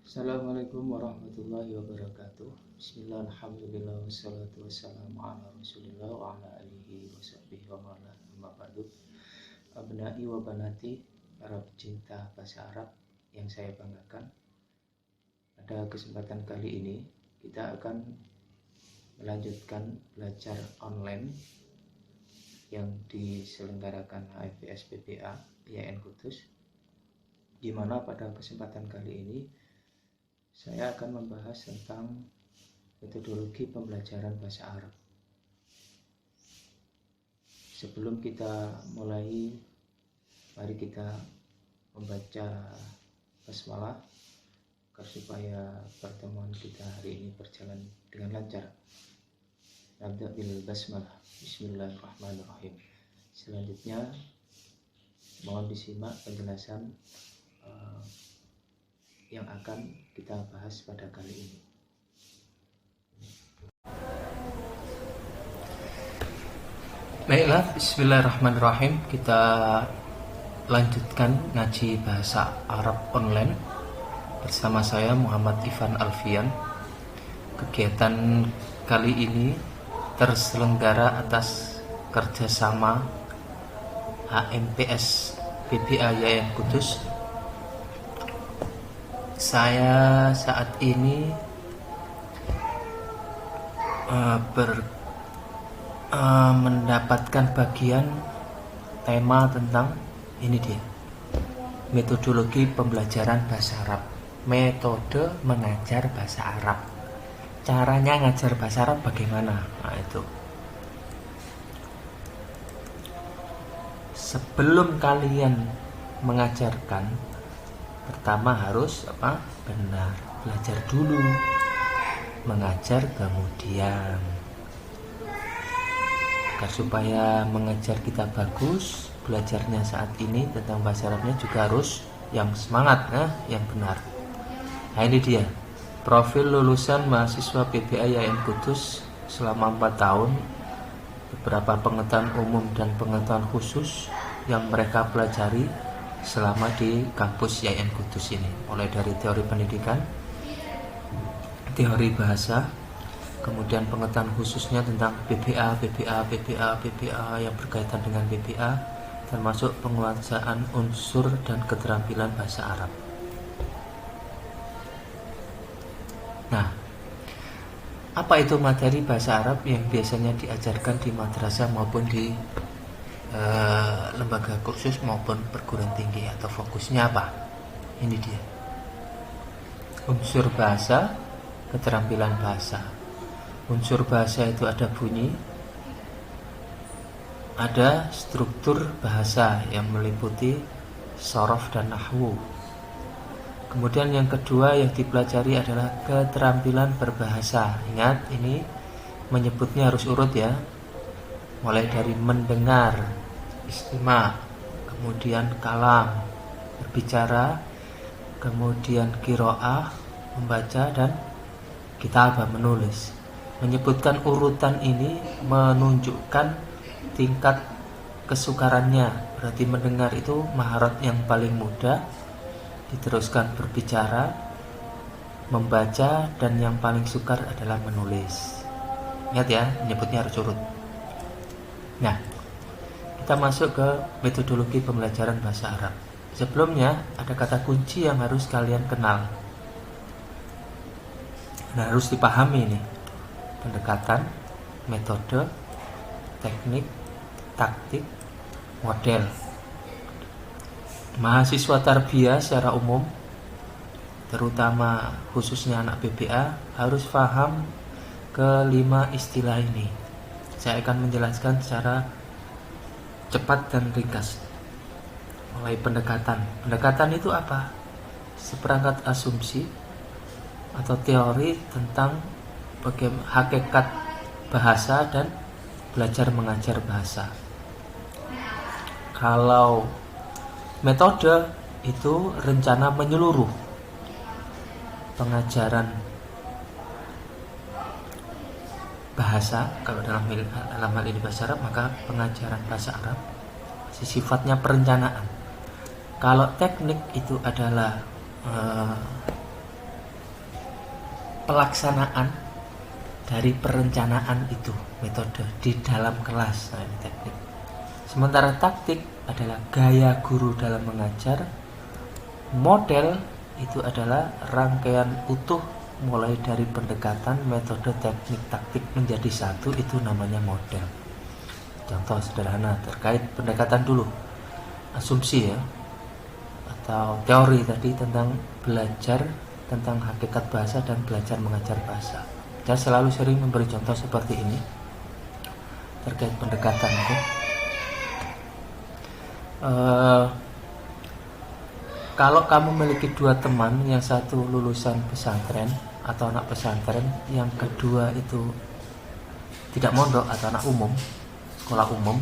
Assalamualaikum warahmatullahi wabarakatuh. Bismillah, alhamdulillah, wassalatu wassalamu ala rasulillah wa ala alihi wa sahbihi wa mala amma ba'du. Abnai wa banati, para pecinta bahasa Arab yang saya banggakan, pada kesempatan kali ini kita akan melanjutkan belajar online yang diselenggarakan HFPS PPA IAIN Kudus, di mana pada kesempatan kali ini saya akan membahas tentang metodologi pembelajaran bahasa Arab. Sebelum kita mulai, mari kita membaca basmalah agar supaya pertemuan kita hari ini berjalan dengan lancar. Nabda bil basmalah. Bismillahirrahmanirrahim. Selanjutnya mohon disimak penjelasan yang akan kita bahas pada kali ini. Baiklah, bismillahirrahmanirrahim. Kita lanjutkan ngaji bahasa Arab online bersama saya Muhammad Ivan Alfian. Kegiatan kali ini terselenggara atas kerjasama HMPS PPA IAIN Kudus. Saya saat ini mendapatkan bagian tema tentang ini dia, metodologi pembelajaran bahasa Arab, metode mengajar bahasa Arab. Caranya ngajar bahasa Arab bagaimana? Nah, itu. Sebelum kalian mengajarkan, pertama harus benar, belajar dulu, mengajar kemudian. Agar supaya mengajar kita bagus, belajarnya saat ini tentang bahasa Arabnya juga harus yang semangat, yang benar. Nah, ini dia profil lulusan mahasiswa PPA IAIN Kudus selama 4 tahun, beberapa pengetahuan umum dan pengetahuan khusus yang mereka pelajari selama di kampus IAIN Kudus ini, mulai dari teori pendidikan, teori bahasa, kemudian pengetahuan khususnya tentang PPA yang berkaitan dengan PPA, termasuk penguasaan unsur dan keterampilan bahasa Arab. Nah, apa itu materi bahasa Arab yang biasanya diajarkan di madrasah maupun di lembaga kursus maupun perguruan tinggi, atau fokusnya apa? Ini dia, unsur bahasa, keterampilan bahasa. Unsur bahasa itu ada bunyi, ada struktur bahasa yang meliputi sorof dan nahwu. Kemudian yang kedua yang dipelajari adalah keterampilan berbahasa. Ingat, ini menyebutnya harus urut ya, mulai dari mendengar, istima, kemudian kalam, berbicara, kemudian qiraah, membaca, dan kitabah, menulis. Menyebutkan urutan ini menunjukkan tingkat kesukarannya. Berarti mendengar itu maharat yang paling mudah, diteruskan berbicara, membaca, dan yang paling sukar adalah menulis. Ingat ya, menyebutnya harus urut. Nah, kita masuk ke metodologi pembelajaran bahasa Arab. Sebelumnya ada kata kunci yang harus kalian kenal. Nah, harus dipahami ini: pendekatan, metode, teknik, taktik, model. Mahasiswa tarbiyah secara umum, terutama khususnya anak PPA, harus paham kelima istilah ini. Saya akan menjelaskan secara cepat dan ringkas. Mulai pendekatan. Pendekatan itu apa? Seperangkat asumsi atau teori tentang bagaimana hakikat bahasa dan belajar mengajar bahasa. Kalau metode itu rencana menyeluruh pengajaran bahasa. Kalau dalam hal ini bahasa Arab, maka pengajaran bahasa Arab sifatnya perencanaan. Kalau teknik itu adalah pelaksanaan dari perencanaan itu, metode di dalam kelas. Nah, ini teknik. Sementara taktik adalah gaya guru dalam mengajar. Model itu adalah rangkaian utuh mulai dari pendekatan, metode, teknik, taktik menjadi satu, itu namanya model. Contoh sederhana terkait pendekatan dulu, asumsi ya, atau teori tadi tentang belajar tentang hakikat bahasa dan belajar mengajar bahasa. Saya selalu sering memberi contoh seperti ini terkait pendekatan itu. Kalau kamu memiliki dua teman, yang satu lulusan pesantren atau anak pesantren, yang kedua itu tidak mondok atau anak umum, sekolah umum,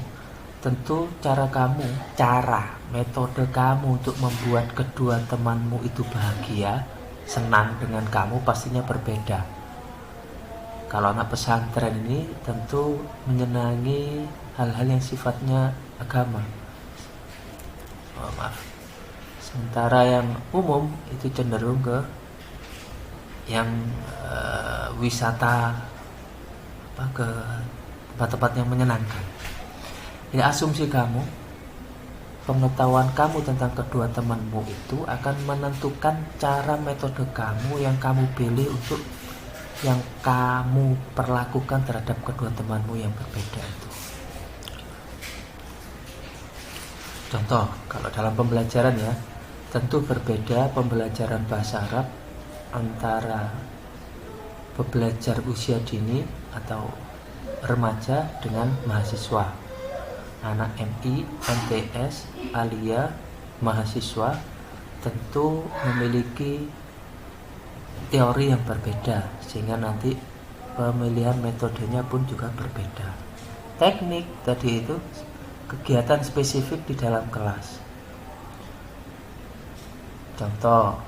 tentu metode kamu untuk membuat kedua temanmu itu bahagia, senang dengan kamu pastinya berbeda. Kalau anak pesantren ini tentu menyenangi hal-hal yang sifatnya agama. Sementara yang umum itu cenderung ke yang wisata, ke tempat-tempat yang menyenangkan. Jadi asumsi kamu, pengetahuan kamu tentang kedua temanmu itu akan menentukan cara metode kamu yang kamu pilih untuk yang kamu perlakukan terhadap kedua temanmu yang berbeda itu. Contoh, kalau dalam pembelajaran ya, tentu berbeda pembelajaran bahasa Arab antara pembelajar usia dini atau remaja dengan mahasiswa. Anak MI, MTS, alia, mahasiswa tentu memiliki teori yang berbeda, sehingga nanti pemilihan metodenya pun juga berbeda. Teknik tadi itu kegiatan spesifik di dalam kelas. Contoh,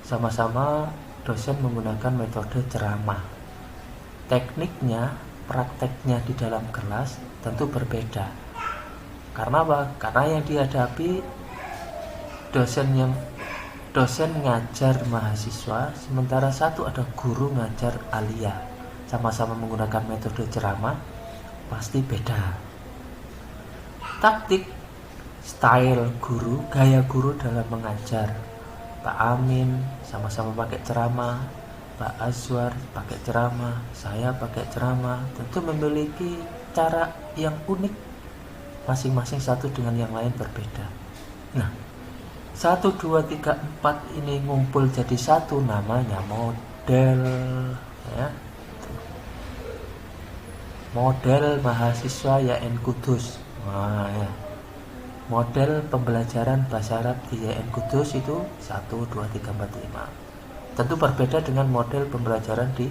sama-sama dosen menggunakan metode ceramah. Tekniknya, prakteknya di dalam kelas tentu berbeda. Karena apa? Karena yang dihadapi dosen ngajar mahasiswa, sementara satu ada guru ngajar alia. Sama-sama menggunakan metode ceramah, pasti beda. Taktik, style guru, gaya guru dalam mengajar. Pak Amin sama-sama pakai ceramah, Pak Azwar pakai ceramah, saya pakai ceramah, tentu memiliki cara yang unik, masing-masing satu dengan yang lain berbeda. Nah, 1, 2, 3, 4 ini ngumpul jadi satu, namanya model ya. Model mahasiswa YN Kudus. Nah, ya. Model pembelajaran bahasa Arab di YN Kudus itu 1, 2, 3, 4, 5. Tentu berbeda dengan model pembelajaran di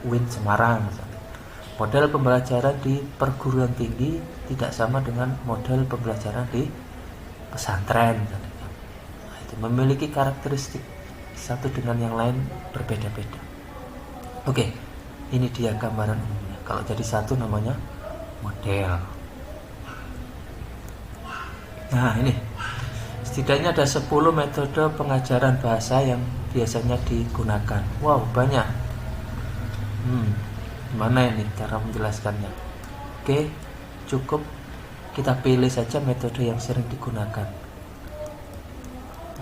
UIN Semarang misalnya. Model pembelajaran di perguruan tinggi tidak sama dengan model pembelajaran di pesantren misalnya. Nah, itu memiliki karakteristik satu dengan yang lain berbeda-beda. Oke, ini dia gambaran umumnya. Kalau jadi satu namanya model. Nah, ini setidaknya ada 10 metode pengajaran bahasa yang biasanya digunakan. Wow, banyak. Mana ini cara menjelaskannya? Oke, cukup kita pilih saja metode yang sering digunakan.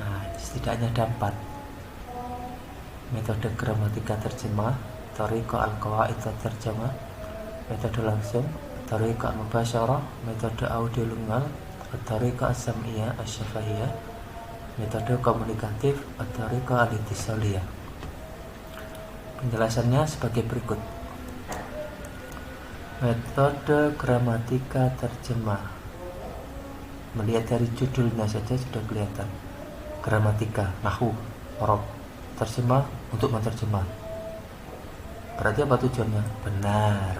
Nah, setidaknya ada 4. Metode gramatika terjemah, thariqah al-qawaid terjemah, metode langsung, thariqah al-mubasyarah, metode audiolingwal, thariqah as-sam'iyah asy-syafahiyah, metode komunikatif, thariqah al-ittisaliyah. Penjelasannya sebagai berikut. Metode gramatika terjemah, melihat dari judulnya saja sudah kelihatan. Gramatika, nahwu, Arab. Terjemah untuk menerjemah. Berarti apa tujuannya? Benar.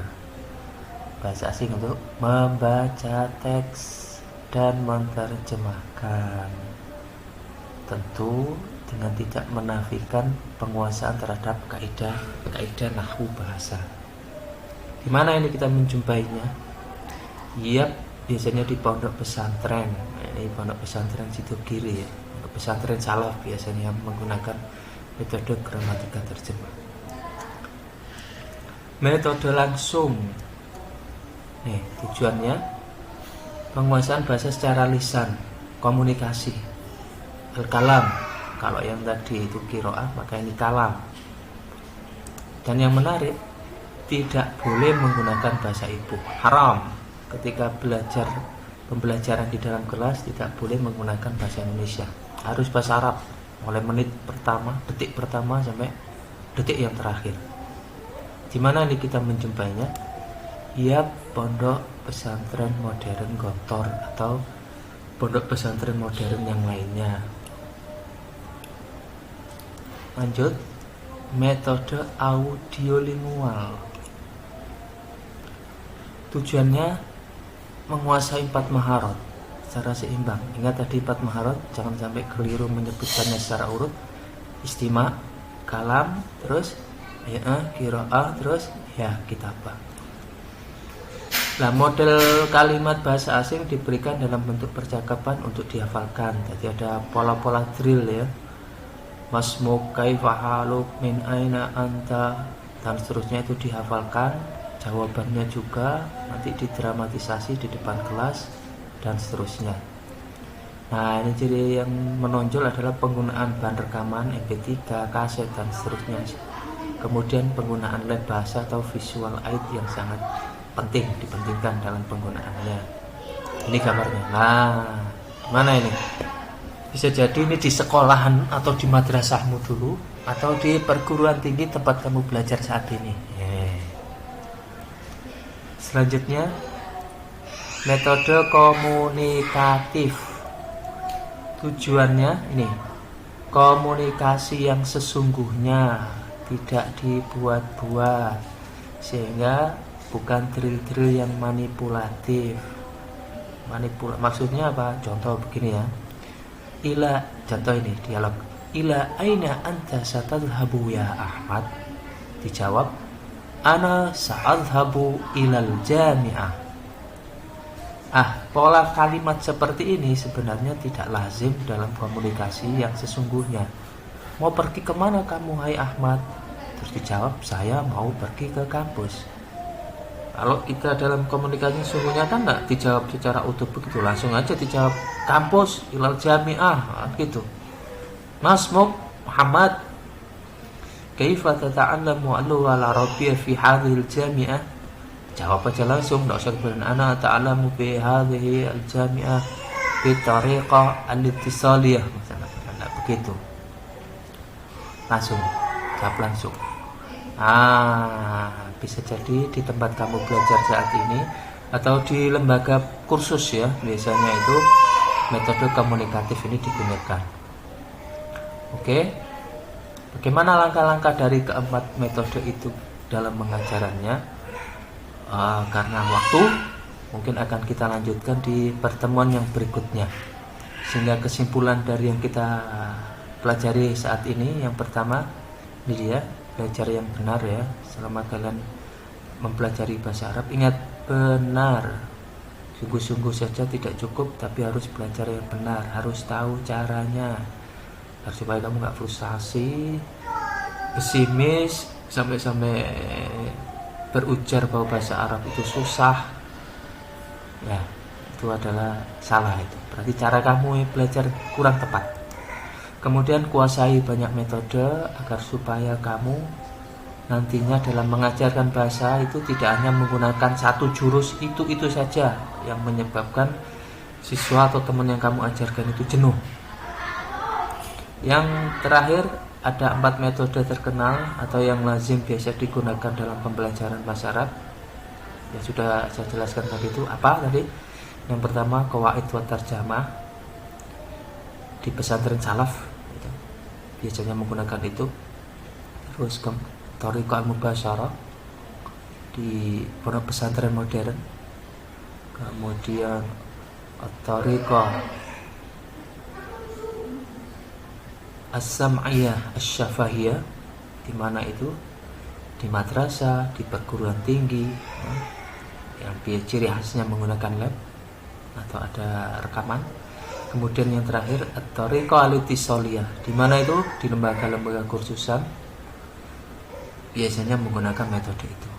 Bahasa asing untuk membaca teks dan menerjemahkan. Tentu dengan tidak menafikan penguasaan terhadap kaidah nahwu bahasa. Di mana ini kita menjumpainya? Yap, biasanya di pondok pesantren. Ini pondok pesantren Sidogiri ya. Pesantren salaf biasanya yang menggunakan metode gramatika terjemah. Metode langsung. Nih, tujuannya penguasaan bahasa secara lisan, komunikasi. Al-kalam, kalau yang tadi itu qiraah, maka ini kalam. Dan yang menarik, tidak boleh menggunakan bahasa ibu. Haram. Ketika belajar pembelajaran di dalam kelas tidak boleh menggunakan bahasa Indonesia. Harus bahasa Arab. Mulai menit pertama, detik pertama sampai detik yang terakhir. Di mana ini kita menjumpainya? Ya, pondok pesantren modern Gontor atau pondok pesantren modern yang lainnya. Lanjut, metode audiolingual. Tujuannya menguasai 4 maharat secara seimbang. Ingat tadi 4 maharat, jangan sampai keliru menyebutkannya secara urut. Istima, kalam, terus qiraah, terus ya kitabah. Nah, model kalimat bahasa asing diberikan dalam bentuk percakapan untuk dihafalkan. Jadi ada pola-pola drill ya. Masmuk, kaifa haluk, min aina anta, dan seterusnya itu dihafalkan. Jawabannya juga nanti didramatisasi di depan kelas dan seterusnya. Nah, ini ciri yang menonjol adalah penggunaan bahan rekaman, MP3, kaset dan seterusnya. Kemudian penggunaan lab bahasa atau visual aid yang sangat penting, dipentingkan dalam penggunaannya. Ini gambarnya. Nah, mana ini? Bisa jadi ini di sekolahan atau di madrasahmu dulu, atau di perguruan tinggi tempat kamu belajar saat ini. Selanjutnya, metode komunikatif. Tujuannya ini, komunikasi yang sesungguhnya, tidak dibuat-buat, sehingga bukan drill-drill yang manipulatif. Maksudnya apa? Contoh begini ya. Contoh ini dialog. Ila aina anta satadhhabu ya Ahmad? Dijawab, ana sa'adhhabu ilal jami'ah. Pola kalimat seperti ini sebenarnya tidak lazim dalam komunikasi yang sesungguhnya. Mau pergi kemana kamu, hai Ahmad? Terus dijawab, saya mau pergi ke kampus. Kalau kita dalam komunikasi sesungguhnya kan nggak dijawab secara utuh begitu, langsung aja dijawab kampus ilal jami'ah gitu. Masmuk Muhammad, kaifa tata'allamu al-lugha al-arabiyyah fi hadhihi al-jami'ah? Jawab aja langsung, enggak usah bilang ana ta'allamu fi hadhihi al-jami'ah bi tariqah al-ittisaliyah, misalnya. Enggak begitu. Langsung, jawab langsung. Bisa jadi di tempat kamu belajar saat ini atau di lembaga kursus ya, biasanya itu metode komunikatif ini digunakan. Oke. Bagaimana langkah-langkah dari keempat metode itu dalam pengajarannya? Karena waktu, mungkin akan kita lanjutkan di pertemuan yang berikutnya. Sehingga kesimpulan dari yang kita pelajari saat ini, yang pertama, ini dia, belajar yang benar ya. Selama kalian mempelajari bahasa Arab, ingat benar. Sungguh-sungguh saja tidak cukup, tapi harus belajar yang benar, harus tahu caranya. Supaya kamu gak frustasi, pesimis, sampai berujar bahwa bahasa Arab itu susah. Ya, itu adalah salah itu. Berarti cara kamu belajar kurang tepat. Kemudian kuasai banyak metode agar supaya kamu nantinya dalam mengajarkan bahasa itu tidak hanya menggunakan satu jurus itu saja yang menyebabkan siswa atau teman yang kamu ajarkan itu jenuh. Yang terakhir, ada 4 metode terkenal atau yang lazim biasa digunakan dalam pembelajaran bahasa Arab. Ya sudah saya jelaskan tadi itu. Apa tadi? Yang pertama, qawaid wa tarjamah. Di pesantren salaf itu, biasanya menggunakan itu. Terus thariqah al-mubasyarah di pondok pesantren modern. Kemudian thariqah as-sam'iyah asy-syafahiyah, di mana itu di madrasah, di perguruan tinggi, yang ciri khasnya menggunakan lab atau ada rekaman. Kemudian yang terakhir at-thariqah al-ittisaliyah, di mana itu di lembaga-lembaga kursusan biasanya menggunakan metode itu.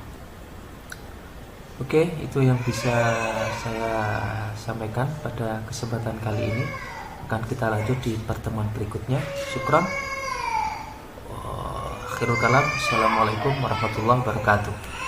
Oke, itu yang bisa saya sampaikan pada kesempatan kali ini. Akan kita lanjut di pertemuan berikutnya. Syukran. Akhirul kalam. Assalamualaikum warahmatullahi wabarakatuh.